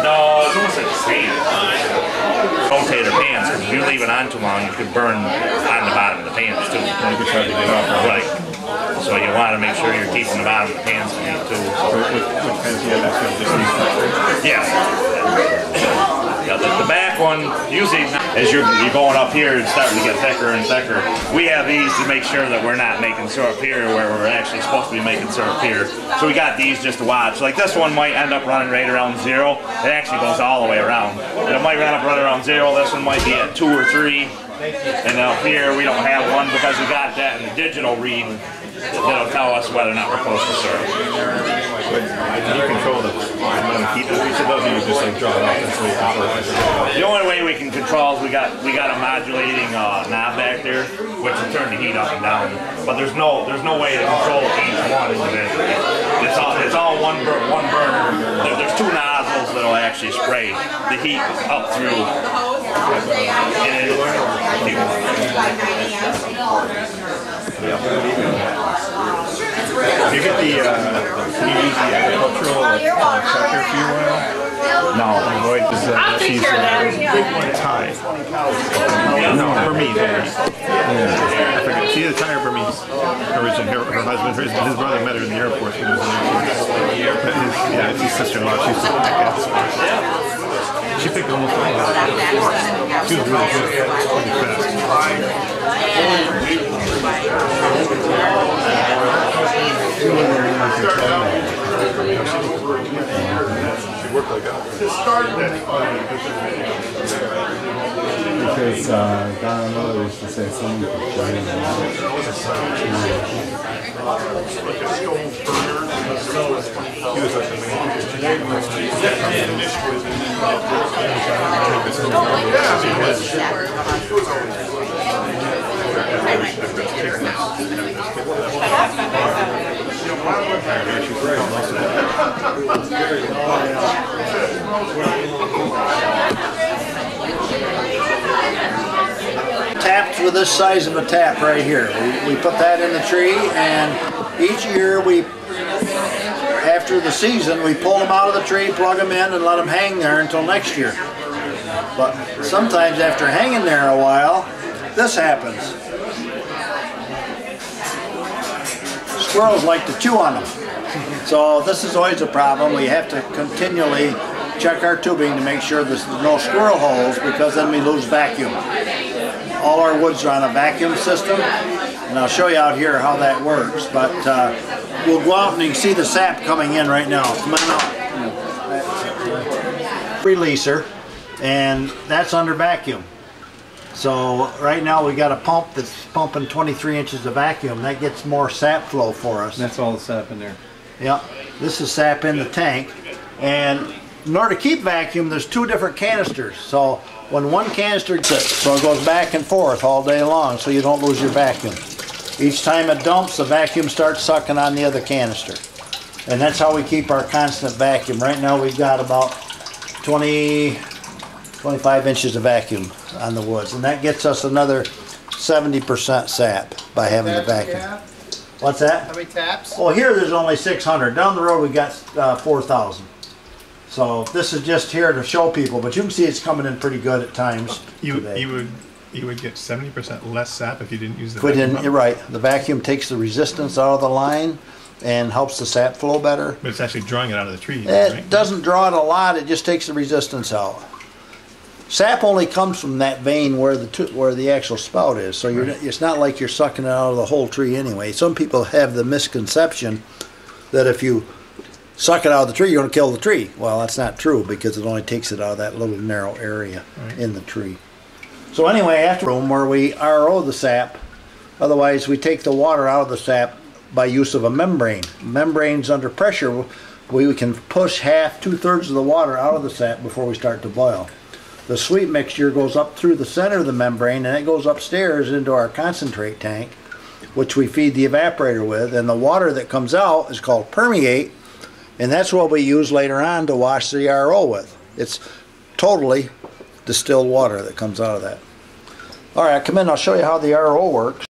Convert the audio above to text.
No, it's almost like sand. Rotator pans, because if you leave it on too long, you could burn on the bottom of the pans too. You could try to get off. Right. So you want to make sure you're keeping the bottom of the pans clean too. So which pans do you have? Yeah. Yeah, the back one, usually as you're going up here, it's starting to get thicker and thicker. We have these to make sure that we're not making syrup here where we're actually supposed to be making syrup here. So we got these just to watch. Like this one might end up running right around 0. It actually goes all the way around. It might end up running around 0. This one might be at 2 or 3. And up here we don't have one because we got that in the digital read that'll tell us whether or not we're close to syrup. Can you control the amount of heat of each of those, or you just like draw it off and so you control it? The only way we can control is we got a modulating knob back there, which will turn the heat up and down. But there's no way to control each one individually. It's all one burner. There's 2 nozzles that'll actually spray the heat up through. Do you get the, can you use the agricultural tractor fuel oil? No. She's Thai. No, Burmese. I forget. She's a Thai or Burmese origin. Her husband, his brother met her in the Air Force when he was in the Air Force. Yeah, it's his sister-in-law. She used to pack gas. She picked almost all of it. She was really good. Really fast. Because Donald Miller used to say someone could play in the He was like the Taps with this size of a tap right here. We put that in the tree, and each year after the season, we pull them out of the tree, plug them in, and let them hang there until next year. But sometimes after hanging there a while, this happens. Squirrels like to chew on them. So this is always a problem. We have to continually check our tubing to make sure there's no squirrel holes, because then we lose vacuum. All our woods are on a vacuum system, and I'll show you out here how that works. But we'll go out and you can see the sap coming in right now. Come on out. Releaser, and that's under vacuum. So right now we got a pump that's pumping 23 inches of vacuum. That gets more sap flow for us. That's all the sap in there. Yeah, this is sap in the tank, and in order to keep vacuum, there's 2 different canisters. So when one canister sits, so it goes back and forth all day long, so you don't lose your vacuum. Each time it dumps, the vacuum starts sucking on the other canister, and that's how we keep our constant vacuum. Right now we've got about 25 inches of vacuum on the woods, and that gets us another 70% sap by having the vacuum. What's that? How many taps? Well, here there's only 600. Down the road we got 4,000. So this is just here to show people, but you can see it's coming in pretty good at times. You would get 70% less sap if you didn't use the Put vacuum in, pump? you're right. The vacuum takes the resistance out of the line and helps the sap flow better. But it's actually drawing it out of the tree, It right? doesn't draw it a lot. It just takes the resistance out. Sap only comes from that vein where the actual spout is. So it's not like you're sucking it out of the whole tree anyway. Some people have the misconception that if you suck it out of the tree, you're going to kill the tree. Well, that's not true, because it only takes it out of that little narrow area in the tree. So anyway, after room where we RO the sap, otherwise we take the water out of the sap by use of a membrane. Membranes under pressure, we can push half, 2/3 of the water out of the sap before we start to boil. The sweet mixture goes up through the center of the membrane, and it goes upstairs into our concentrate tank, which we feed the evaporator with, and the water that comes out is called permeate, and that's what we use later on to wash the RO with. It's totally distilled water that comes out of that. All right, come in, I'll show you how the RO works.